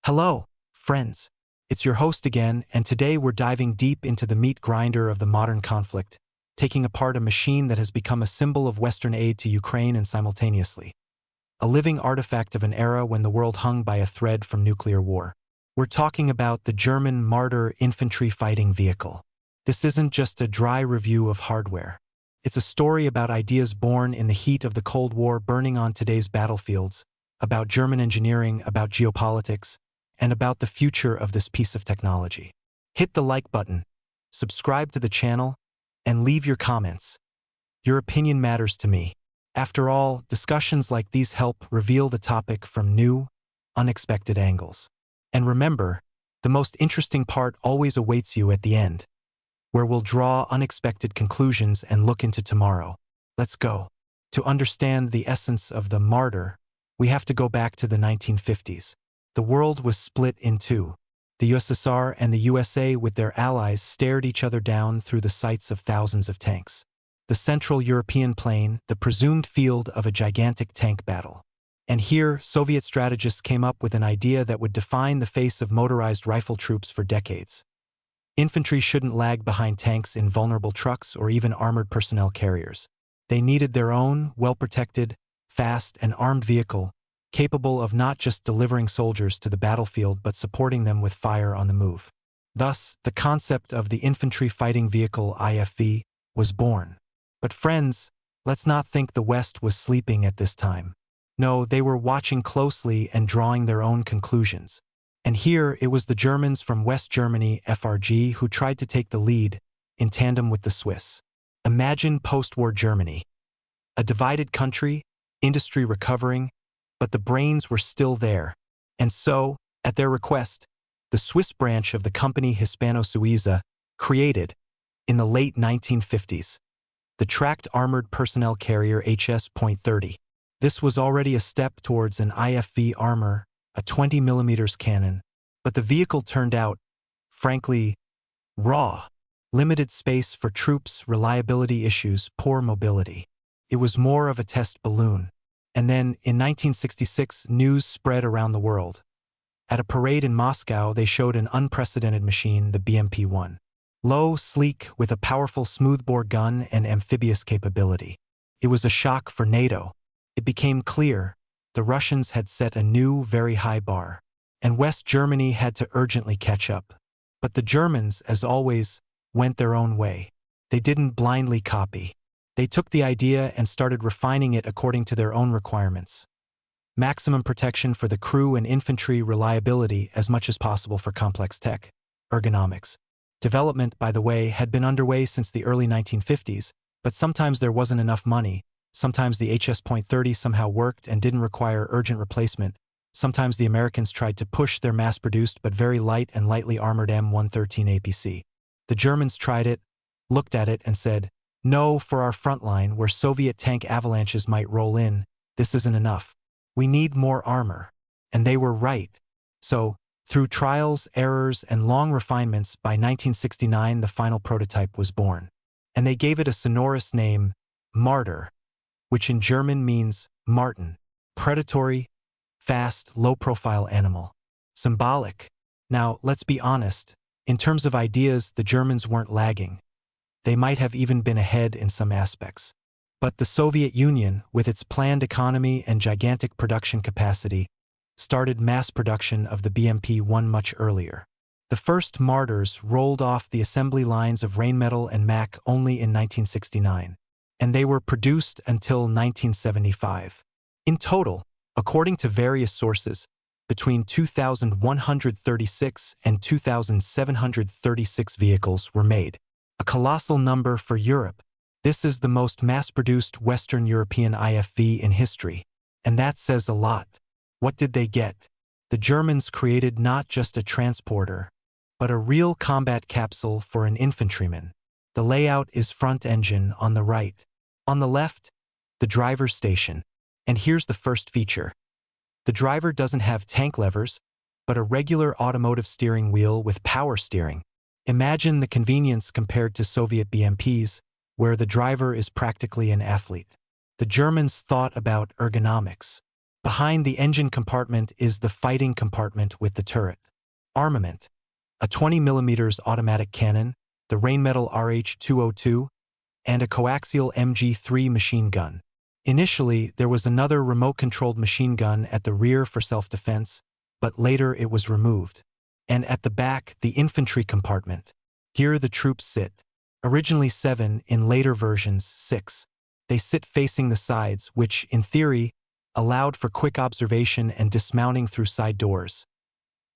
Hello, friends. It's your host again, and today we're diving deep into the meat grinder of the modern conflict, taking apart a machine that has become a symbol of Western aid to Ukraine and simultaneously a living artifact of an era when the world hung by a thread from nuclear war. We're talking about the German Marder Infantry Fighting Vehicle. This isn't just a dry review of hardware. It's a story about ideas born in the heat of the Cold War burning on today's battlefields, about German engineering, about geopolitics, and about the future of this piece of technology. Hit the like button, subscribe to the channel, and leave your comments. Your opinion matters to me. After all, discussions like these help reveal the topic from new, unexpected angles. And remember, the most interesting part always awaits you at the end, where we'll draw unexpected conclusions and look into tomorrow. Let's go. To understand the essence of the Marder, we have to go back to the 1950s. The world was split in two. The USSR and the USA with their allies stared each other down through the sights of thousands of tanks. The Central European plain, the presumed field of a gigantic tank battle. And here, Soviet strategists came up with an idea that would define the face of motorized rifle troops for decades. Infantry shouldn't lag behind tanks in vulnerable trucks or even armored personnel carriers. They needed their own, well-protected, fast, and armed vehicle, capable of not just delivering soldiers to the battlefield but supporting them with fire on the move. Thus, the concept of the Infantry Fighting Vehicle IFV was born. But friends, let's not think the West was sleeping at this time. No, they were watching closely and drawing their own conclusions. And here it was the Germans from West Germany, FRG, who tried to take the lead, in tandem with the Swiss. Imagine post-war Germany. A divided country, industry recovering, but the brains were still there. And so, at their request, the Swiss branch of the company Hispano-Suiza created, in the late 1950s, the tracked armored personnel carrier HS.30. This was already a step towards an IFV armor, a 20mm cannon, but the vehicle turned out, frankly, raw. Limited space for troops, reliability issues, poor mobility. It was more of a test balloon. And then, in 1966, news spread around the world. At a parade in Moscow, they showed an unprecedented machine, the BMP-1. Low, sleek, with a powerful smoothbore gun and amphibious capability. It was a shock for NATO. It became clear the Russians had set a new, very high bar, and West Germany had to urgently catch up. But the Germans, as always, went their own way. They didn't blindly copy. They took the idea and started refining it according to their own requirements. Maximum protection for the crew and infantry, reliability as much as possible for complex tech, ergonomics. Development, by the way, had been underway since the early 1950s, but sometimes there wasn't enough money. Sometimes the HS.30 somehow worked and didn't require urgent replacement. Sometimes the Americans tried to push their mass-produced but very light and lightly armored M113 APC. The Germans tried it, looked at it, and said, "No, for our front line, where Soviet tank avalanches might roll in, this isn't enough. We need more armor." And they were right. So, through trials, errors, and long refinements, by 1969 the final prototype was born. And they gave it a sonorous name, Marder, which in German means Marten, predatory, fast, low-profile animal. Symbolic. Now, let's be honest, in terms of ideas, the Germans weren't lagging. They might have even been ahead in some aspects. But the Soviet Union, with its planned economy and gigantic production capacity, started mass production of the BMP-1 much earlier. The first Marders rolled off the assembly lines of Rheinmetall and Mack only in 1969, and they were produced until 1975. In total, according to various sources, between 2,136 and 2,736 vehicles were made, a colossal number for Europe. This is the most mass-produced Western European IFV in history, and that says a lot. What did they get? The Germans created not just a transporter, but a real combat capsule for an infantryman. The layout is front engine on the right. On the left, the driver's station. And here's the first feature. The driver doesn't have tank levers, but a regular automotive steering wheel with power steering. Imagine the convenience compared to Soviet BMPs, where the driver is practically an athlete. The Germans thought about ergonomics. Behind the engine compartment is the fighting compartment with the turret. Armament: a 20mm automatic cannon, the Rheinmetall RH-202, and a coaxial MG3 machine gun. Initially, there was another remote-controlled machine gun at the rear for self-defense, but later it was removed. And at the back, the infantry compartment. Here the troops sit. Originally 7, in later versions 6. They sit facing the sides, which, in theory, allowed for quick observation and dismounting through side doors,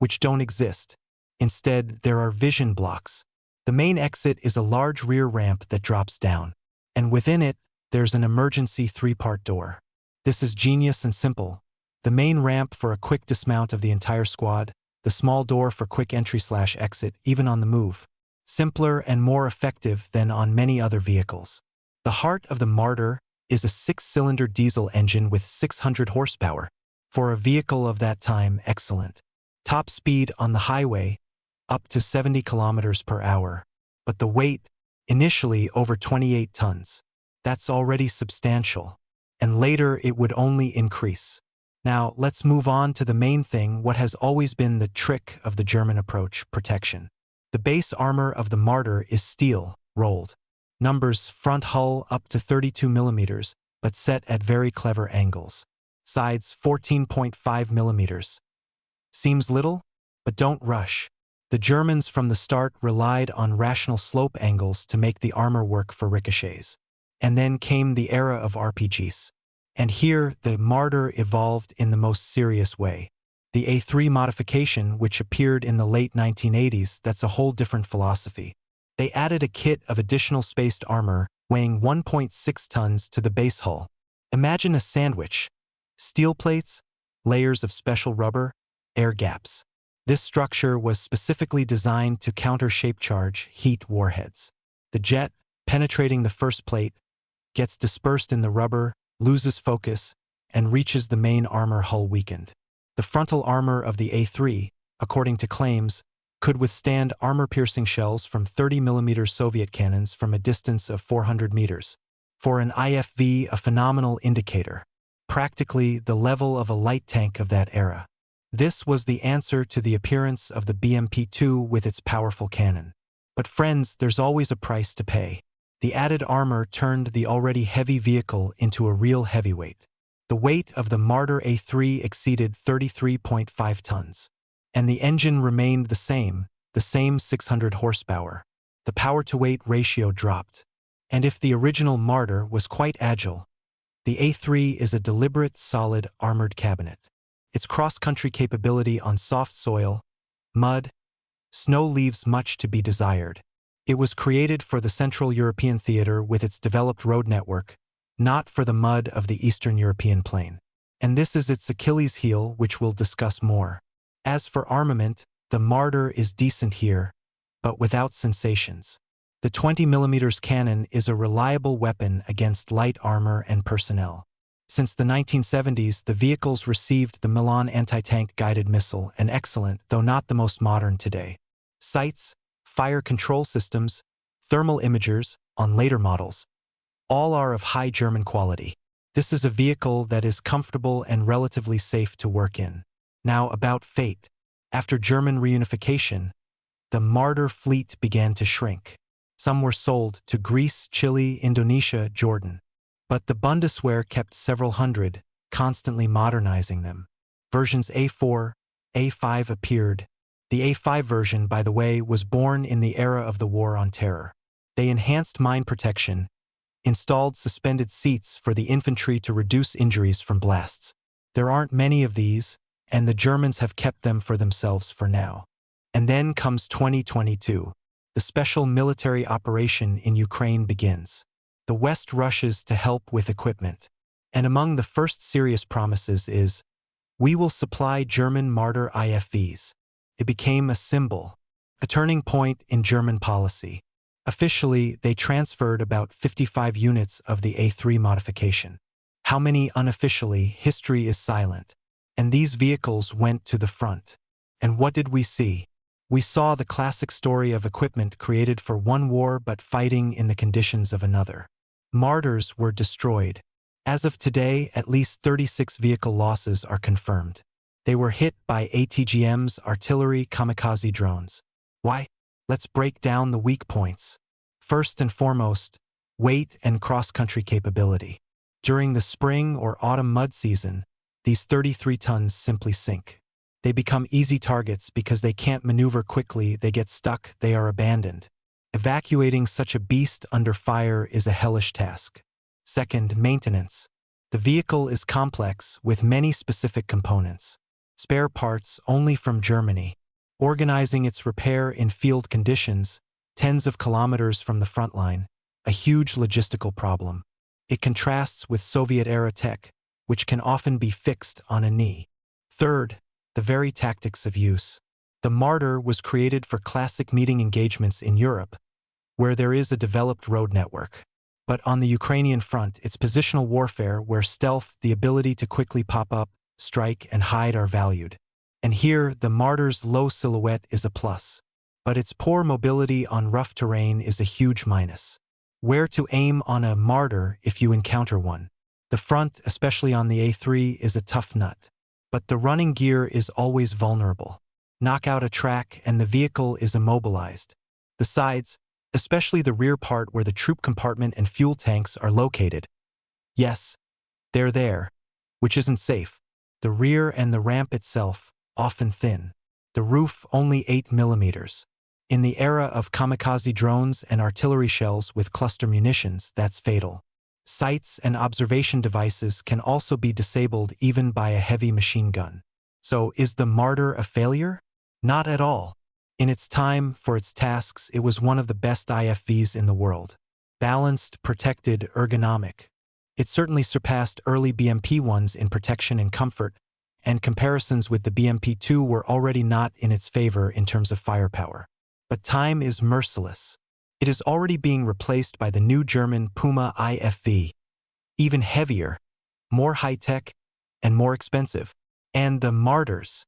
which don't exist. Instead, there are vision blocks. The main exit is a large rear ramp that drops down, and within it, there's an emergency 3-part door. This is genius and simple. The main ramp for a quick dismount of the entire squad, the small door for quick entry/exit, even on the move. Simpler and more effective than on many other vehicles. The heart of the Marder is a 6-cylinder diesel engine with 600 horsepower. For a vehicle of that time, excellent. Top speed on the highway, up to 70 kilometers per hour. But the weight, initially over 28 tons. That's already substantial. And later it would only increase. Now, let's move on to the main thing, what has always been the trick of the German approach: protection. The base armor of the Marder is steel, rolled. Numbers: front hull up to 32 millimeters, but set at very clever angles. Sides 14.5 millimeters. Seems little? But don't rush. The Germans from the start relied on rational slope angles to make the armor work for ricochets. And then came the era of RPGs. And here, the Marder evolved in the most serious way. The A3 modification, which appeared in the late 1980s, that's a whole different philosophy. They added a kit of additional spaced armor, weighing 1.6 tons to the base hull. Imagine a sandwich. Steel plates, layers of special rubber, air gaps. This structure was specifically designed to counter shape charge heat warheads. The jet, penetrating the first plate, gets dispersed in the rubber, loses focus, and reaches the main armor hull weakened. The frontal armor of the A3, according to claims, could withstand armor-piercing shells from 30mm Soviet cannons from a distance of 400 meters. For an IFV, a phenomenal indicator. Practically the level of a light tank of that era. This was the answer to the appearance of the BMP-2 with its powerful cannon. But friends, there's always a price to pay. The added armor turned the already heavy vehicle into a real heavyweight. The weight of the Marder A3 exceeded 33.5 tons. And the engine remained the same 600 horsepower. The power-to-weight ratio dropped. And if the original Marder was quite agile, the A3 is a deliberate, solid, armored cabinet. Its cross-country capability on soft soil, mud, snow leaves much to be desired. It was created for the Central European theater with its developed road network, not for the mud of the Eastern European plain. And this is its Achilles heel, which we'll discuss more. As for armament, the Marder is decent here, but without sensations. The 20mm cannon is a reliable weapon against light armor and personnel. Since the 1970s, the vehicles received the Milan anti-tank guided missile, an excellent, though not the most modern today. Sights, fire control systems, thermal imagers, on later models, all are of high German quality. This is a vehicle that is comfortable and relatively safe to work in. Now about fate. After German reunification, the Marder fleet began to shrink. Some were sold to Greece, Chile, Indonesia, Jordan. But the Bundeswehr kept several hundred, constantly modernizing them. Versions A4, A5 appeared. The A5 version, by the way, was born in the era of the War on Terror. They enhanced mine protection, installed suspended seats for the infantry to reduce injuries from blasts. There aren't many of these, and the Germans have kept them for themselves for now. And then comes 2022. The special military operation in Ukraine begins. The West rushes to help with equipment. And among the first serious promises is, we will supply German Marder IFVs. It became a symbol, a turning point in German policy. Officially, they transferred about 55 units of the A3 modification. How many unofficially, history is silent. And these vehicles went to the front. And what did we see? We saw the classic story of equipment created for one war but fighting in the conditions of another. Marders were destroyed. As of today, at least 36 vehicle losses are confirmed. They were hit by ATGM's artillery kamikaze drones. Why? Let's break down the weak points. First and foremost, weight and cross-country capability. During the spring or autumn mud season, these 33 tons simply sink. They become easy targets because they can't maneuver quickly, they get stuck, they are abandoned. Evacuating such a beast under fire is a hellish task. Second, maintenance. The vehicle is complex with many specific components. Spare parts only from Germany. Organizing its repair in field conditions, tens of kilometers from the front line, a huge logistical problem. It contrasts with Soviet-era tech, which can often be fixed on a knee. Third, the very tactics of use. The Marder was created for classic meeting engagements in Europe, where there is a developed road network. But on the Ukrainian front, it's positional warfare where stealth, the ability to quickly pop up, strike, and hide are valued. And here, the Marder's low silhouette is a plus. But its poor mobility on rough terrain is a huge minus. Where to aim on a Marder if you encounter one? The front, especially on the A3, is a tough nut. But the running gear is always vulnerable. Knock out a track and the vehicle is immobilized. The sides, especially the rear part where the troop compartment and fuel tanks are located. Yes, they're there, which isn't safe. The rear and the ramp itself, often thin. The roof only 8 millimeters. In the era of kamikaze drones and artillery shells with cluster munitions, that's fatal. Sights and observation devices can also be disabled even by a heavy machine gun. So, is the Marder a failure? Not at all. In its time, for its tasks, it was one of the best IFVs in the world. Balanced, protected, ergonomic. It certainly surpassed early BMP-1s in protection and comfort, and comparisons with the BMP-2 were already not in its favor in terms of firepower. But time is merciless. It is already being replaced by the new German Puma IFV. Even heavier, more high-tech, and more expensive. And the Marders.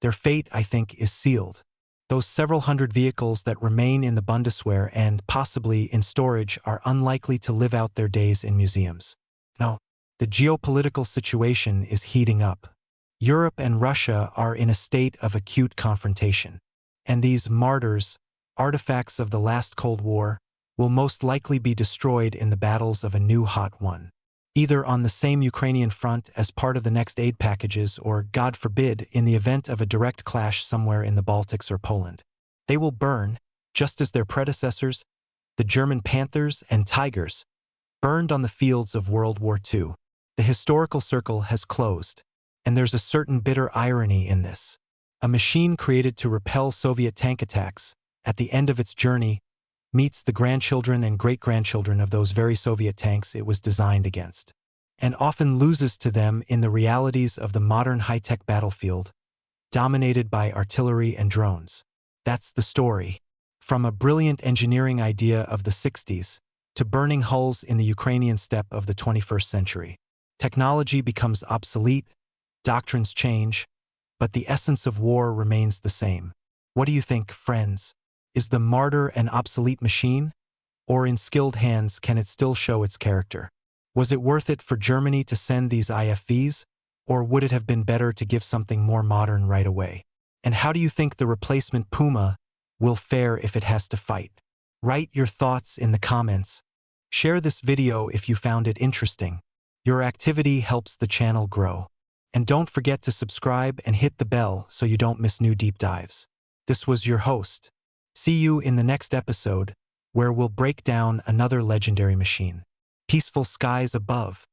Their fate, I think, is sealed. Those several hundred vehicles that remain in the Bundeswehr and possibly in storage are unlikely to live out their days in museums. No, the geopolitical situation is heating up. Europe and Russia are in a state of acute confrontation. And these Marders, artifacts of the last Cold War, will most likely be destroyed in the battles of a new hot one. Either on the same Ukrainian front as part of the next aid packages or, God forbid, in the event of a direct clash somewhere in the Baltics or Poland. They will burn, just as their predecessors, the German Panthers and Tigers, burned on the fields of World War II. The historical circle has closed, and there's a certain bitter irony in this. A machine created to repel Soviet tank attacks, at the end of its journey, meets the grandchildren and great-grandchildren of those very Soviet tanks it was designed against, and often loses to them in the realities of the modern high-tech battlefield, dominated by artillery and drones. That's the story. From a brilliant engineering idea of the 60s to burning hulls in the Ukrainian steppe of the 21st century. Technology becomes obsolete, doctrines change, but the essence of war remains the same. What do you think, friends? Is the Marder an obsolete machine? Or in skilled hands can it still show its character? Was it worth it for Germany to send these IFVs? Or would it have been better to give something more modern right away? And how do you think the replacement Puma will fare if it has to fight? Write your thoughts in the comments. Share this video if you found it interesting. Your activity helps the channel grow. And don't forget to subscribe and hit the bell so you don't miss new deep dives. This was your host. See you in the next episode, where we'll break down another legendary machine. Peaceful skies above.